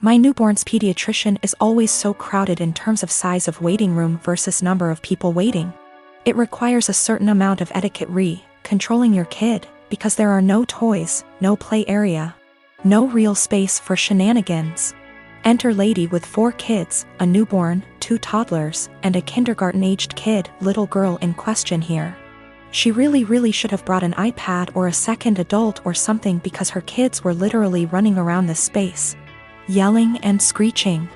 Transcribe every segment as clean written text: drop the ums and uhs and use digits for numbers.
My newborn's pediatrician is always so crowded in terms of size of waiting room versus number of people waiting. It requires a certain amount of etiquette controlling your kid, because there are no toys, no play area, no real space for shenanigans. Enter lady with 4 kids, a newborn, 2 toddlers, and a kindergarten-aged kid, little girl in question here. She really should have brought an iPad or a second adult or something because her kids were literally running around this space, yelling and screeching.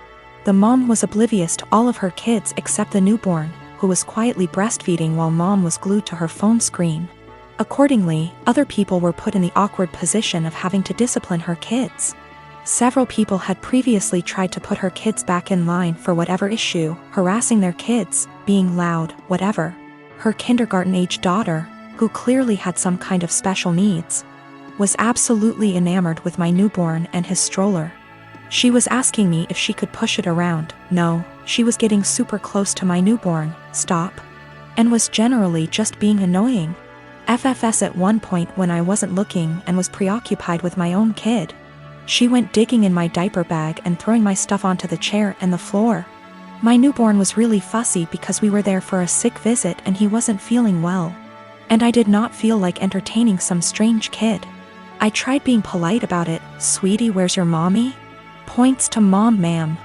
The mom was oblivious to all of her kids except the newborn, who was quietly breastfeeding while mom was glued to her phone screen. Accordingly, other people were put in the awkward position of having to discipline her kids. Several people had previously tried to put her kids back in line for whatever issue, harassing their kids, being loud, whatever. Her kindergarten-age daughter, who clearly had some kind of special needs, was absolutely enamored with my newborn and his stroller. She was asking me if she could push it around. No, she was getting super close to my newborn, stop, and was generally just being annoying. FFS at one point when I wasn't looking and was preoccupied with my own kid. She went digging in my diaper bag and throwing my stuff onto the chair and the floor. My newborn was really fussy because we were there for a sick visit and he wasn't feeling well. And I did not feel like entertaining some strange kid. I tried being polite about it. Sweetie, where's your mommy? Points to mom, ma'am.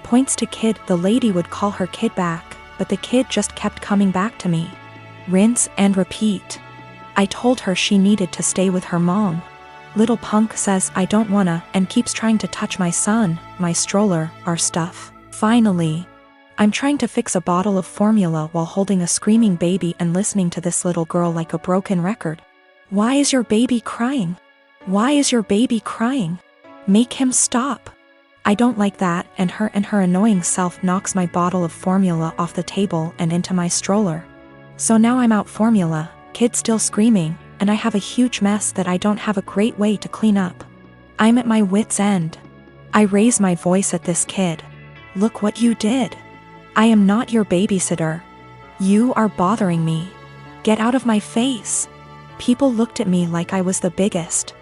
Points to kid. The lady would call her kid back, but the kid just kept coming back to me. Rinse and repeat. I told her she needed to stay with her mom. Little punk says I don't wanna and keeps trying to touch my son, my stroller, our stuff. Finally, I'm trying to fix a bottle of formula while holding a screaming baby and listening to this little girl like a broken record. Why is your baby crying? Why is your baby crying? Make him stop. I don't like that, and her annoying self knocks my bottle of formula off the table and into my stroller. So now I'm out formula, kid still screaming, and I have a huge mess that I don't have a great way to clean up. I'm at my wit's end. I raise my voice at this kid. Look what you did. I am not your babysitter. You are bothering me. Get out of my face. People looked at me like I was the biggest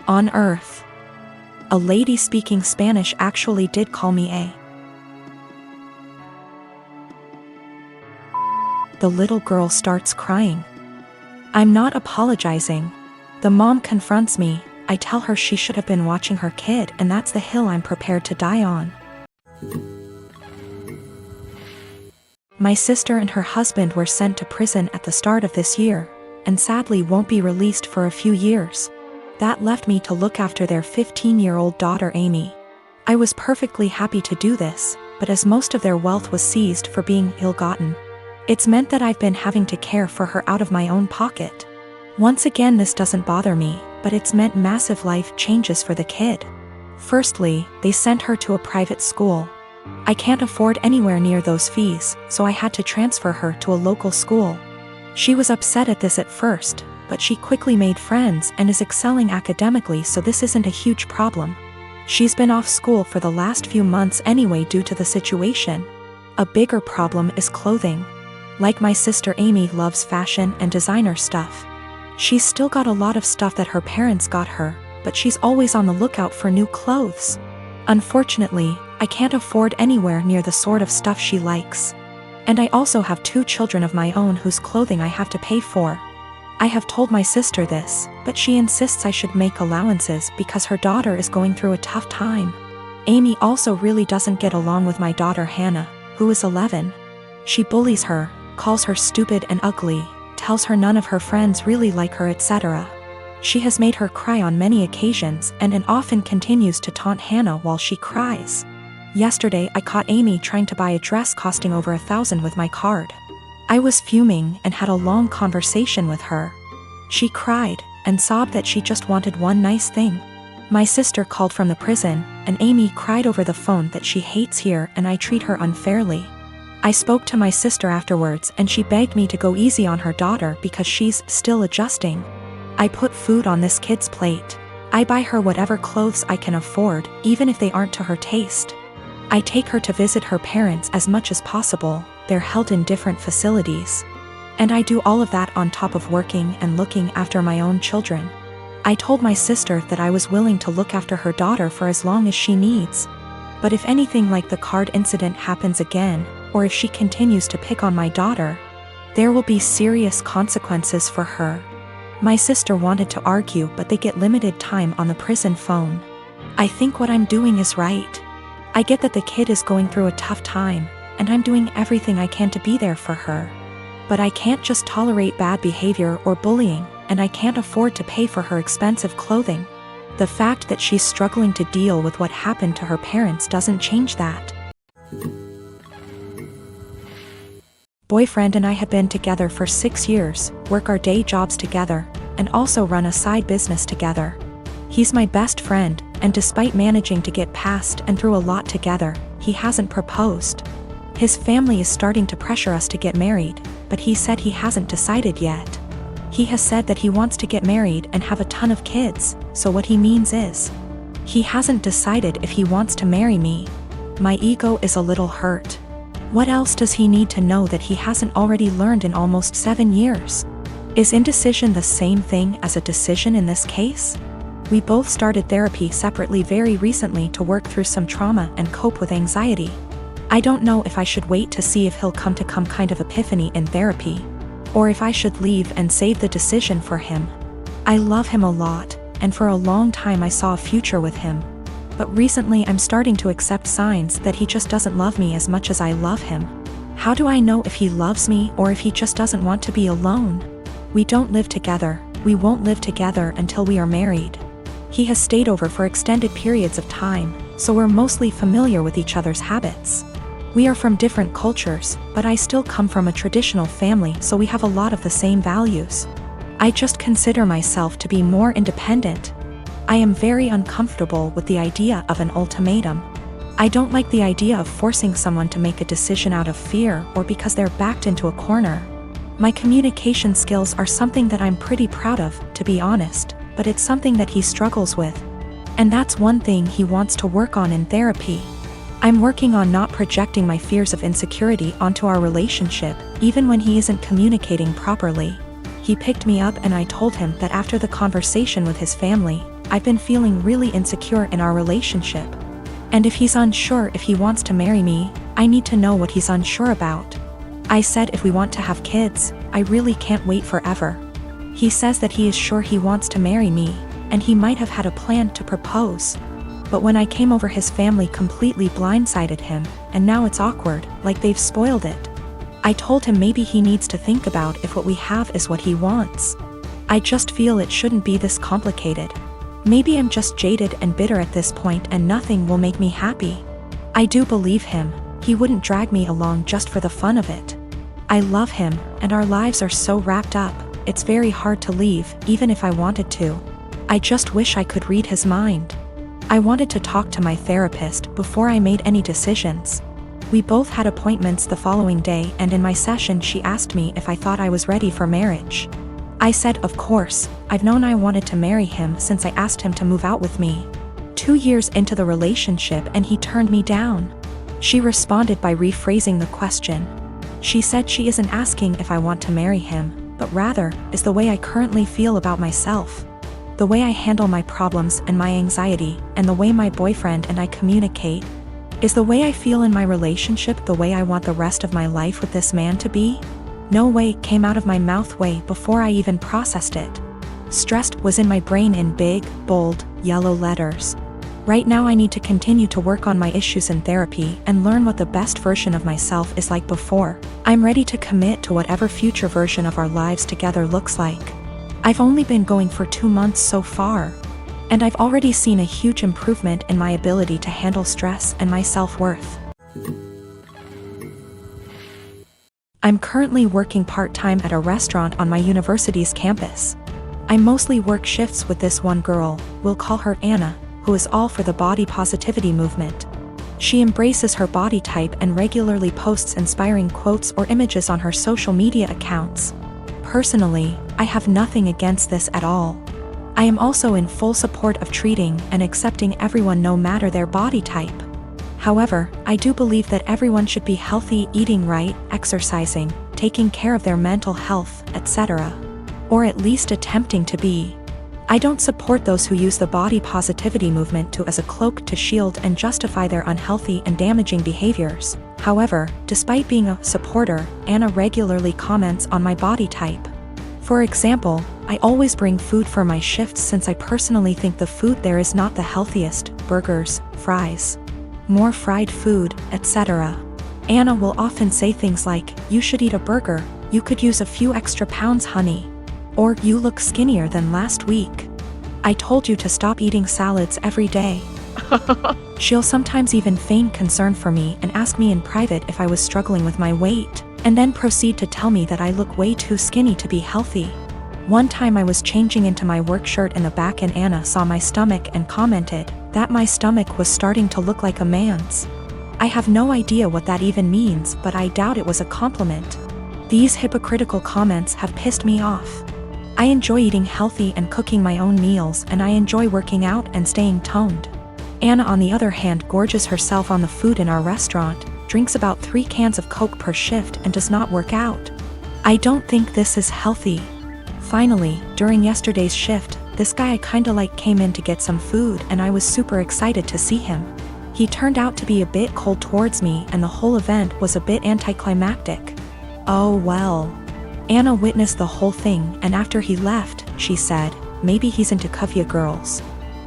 on earth. A lady speaking Spanish actually did call me a. The little girl starts crying. I'm not apologizing. The mom confronts me. I tell her she should have been watching her kid, and that's the hill I'm prepared to die on. My sister and her husband were sent to prison at the start of this year, and sadly won't be released for a few years. That left me to look after their 15-year-old daughter Amy. I was perfectly happy to do this, but as most of their wealth was seized for being ill-gotten, it's meant that I've been having to care for her out of my own pocket. Once again, this doesn't bother me, but it's meant massive life changes for the kid. Firstly, they sent her to a private school. I can't afford anywhere near those fees, so I had to transfer her to a local school. She was upset at this at first, but she quickly made friends and is excelling academically, so this isn't a huge problem. She's been off school for the last few months anyway due to the situation. A bigger problem is clothing. Like my sister Amy loves fashion and designer stuff. She's still got a lot of stuff that her parents got her, but she's always on the lookout for new clothes. Unfortunately, I can't afford anywhere near the sort of stuff she likes. And I also have 2 children of my own whose clothing I have to pay for. I have told my sister this, but she insists I should make allowances because her daughter is going through a tough time. Amy also really doesn't get along with my daughter Hannah, who is 11. She bullies her, calls her stupid and ugly, tells her none of her friends really like her, etc. She has made her cry on many occasions and often continues to taunt Hannah while she cries. Yesterday I caught Amy trying to buy a dress costing over $1,000 with my card. I was fuming and had a long conversation with her. She cried and sobbed that she just wanted one nice thing. My sister called from the prison, and Amy cried over the phone that she hates here and I treat her unfairly. I spoke to my sister afterwards and she begged me to go easy on her daughter because she's still adjusting. I put food on this kid's plate. I buy her whatever clothes I can afford, even if they aren't to her taste. I take her to visit her parents as much as possible. They're held in different facilities. And I do all of that on top of working and looking after my own children. I told my sister that I was willing to look after her daughter for as long as she needs. But if anything like the card incident happens again, or if she continues to pick on my daughter, there will be serious consequences for her. My sister wanted to argue, but they get limited time on the prison phone. I think what I'm doing is right. I get that the kid is going through a tough time, and I'm doing everything I can to be there for her. But I can't just tolerate bad behavior or bullying, and I can't afford to pay for her expensive clothing. The fact that she's struggling to deal with what happened to her parents doesn't change that. Boyfriend and I have been together for 6 years, work our day jobs together, and also run a side business together. He's my best friend, and despite managing to get past and through a lot together, he hasn't proposed. His family is starting to pressure us to get married, but he said he hasn't decided yet. He has said that he wants to get married and have a ton of kids, so what he means is, he hasn't decided if he wants to marry me. My ego is a little hurt. What else does he need to know that he hasn't already learned in almost 7 years? Is indecision the same thing as a decision in this case? We both started therapy separately very recently to work through some trauma and cope with anxiety. I don't know if I should wait to see if he'll come to some kind of epiphany in therapy, or if I should leave and save the decision for him. I love him a lot, and for a long time I saw a future with him. But recently I'm starting to accept signs that he just doesn't love me as much as I love him. How do I know if he loves me or if he just doesn't want to be alone? We don't live together, we won't live together until we are married. He has stayed over for extended periods of time, so we're mostly familiar with each other's habits. We are from different cultures, but I still come from a traditional family, so we have a lot of the same values. I just consider myself to be more independent. I am very uncomfortable with the idea of an ultimatum. I don't like the idea of forcing someone to make a decision out of fear or because they're backed into a corner. My communication skills are something that I'm pretty proud of, to be honest, but it's something that he struggles with. And that's one thing he wants to work on in therapy. I'm working on not projecting my fears of insecurity onto our relationship, even when he isn't communicating properly. He picked me up and I told him that after the conversation with his family, I've been feeling really insecure in our relationship. And if he's unsure if he wants to marry me, I need to know what he's unsure about. I said if we want to have kids, I really can't wait forever. He says that he is sure he wants to marry me, and he might have had a plan to propose. But when I came over, his family completely blindsided him, and now it's awkward, like they've spoiled it. I told him maybe he needs to think about if what we have is what he wants. I just feel it shouldn't be this complicated. Maybe I'm just jaded and bitter at this point and nothing will make me happy. I do believe him, he wouldn't drag me along just for the fun of it. I love him, and our lives are so wrapped up, it's very hard to leave, even if I wanted to. I just wish I could read his mind. I wanted to talk to my therapist before I made any decisions. We both had appointments the following day, and in my session she asked me if I thought I was ready for marriage. I said of course, I've known I wanted to marry him since I asked him to move out with me. 2 years into the relationship and he turned me down. She responded by rephrasing the question. She said she isn't asking if I want to marry him, but rather, is the way I currently feel about myself. The way I handle my problems and my anxiety, and the way my boyfriend and I communicate. Is the way I feel in my relationship the way I want the rest of my life with this man to be? No way came out of my mouth way before I even processed it. Stressed was in my brain in big, bold, yellow letters. Right now I need to continue to work on my issues in therapy and learn what the best version of myself is like before I'm ready to commit to whatever future version of our lives together looks like. I've only been going for 2 months so far, and I've already seen a huge improvement in my ability to handle stress and my self-worth. I'm currently working part-time at a restaurant on my university's campus. I mostly work shifts with this one girl, we'll call her Anna, who is all for the body positivity movement. She embraces her body type and regularly posts inspiring quotes or images on her social media accounts. Personally, I have nothing against this at all. I am also in full support of treating and accepting everyone no matter their body type. However, I do believe that everyone should be healthy, eating right, exercising, taking care of their mental health, etc. Or at least attempting to be. I don't support those who use the body positivity movement as a cloak to shield and justify their unhealthy and damaging behaviors. However, despite being a supporter, Anna regularly comments on my body type. For example, I always bring food for my shifts since I personally think the food there is not the healthiest: burgers, fries, more fried food, etc. Anna will often say things like, "You should eat a burger, you could use a few extra pounds, honey." Or, "You look skinnier than last week. I told you to stop eating salads every day." She'll sometimes even feign concern for me and ask me in private if I was struggling with my weight, and then proceed to tell me that I look way too skinny to be healthy. One time I was changing into my work shirt in the back and Anna saw my stomach and commented that my stomach was starting to look like a man's. I have no idea what that even means, but I doubt it was a compliment. These hypocritical comments have pissed me off. I enjoy eating healthy and cooking my own meals, and I enjoy working out and staying toned. Anna, on the other hand, gorges herself on the food in our restaurant, drinks about 3 cans of Coke per shift, and does not work out. I don't think this is healthy. Finally, during yesterday's shift, this guy I kinda like came in to get some food, and I was super excited to see him. He turned out to be a bit cold towards me, and the whole event was a bit anticlimactic. Oh well. Anna witnessed the whole thing, and after he left, she said, "Maybe he's into Kuvya girls."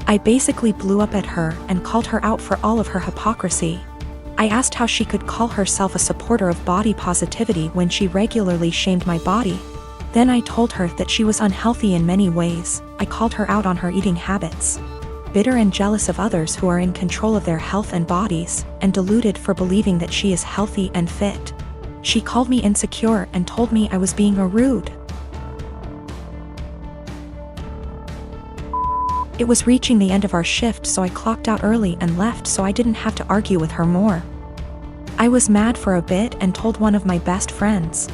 I basically blew up at her and called her out for all of her hypocrisy. I asked how she could call herself a supporter of body positivity when she regularly shamed my body. Then I told her that she was unhealthy in many ways. I called her out on her eating habits. Bitter and jealous of others who are in control of their health and bodies, and deluded for believing that she is healthy and fit. She called me insecure and told me I was being rude. It was reaching the end of our shift, so I clocked out early and left so I didn't have to argue with her more. I was mad for a bit and told one of my best friends.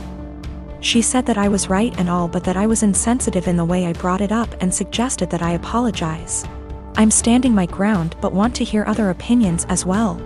She said that I was right and all, but that I was insensitive in the way I brought it up and suggested that I apologize. I'm standing my ground but want to hear other opinions as well.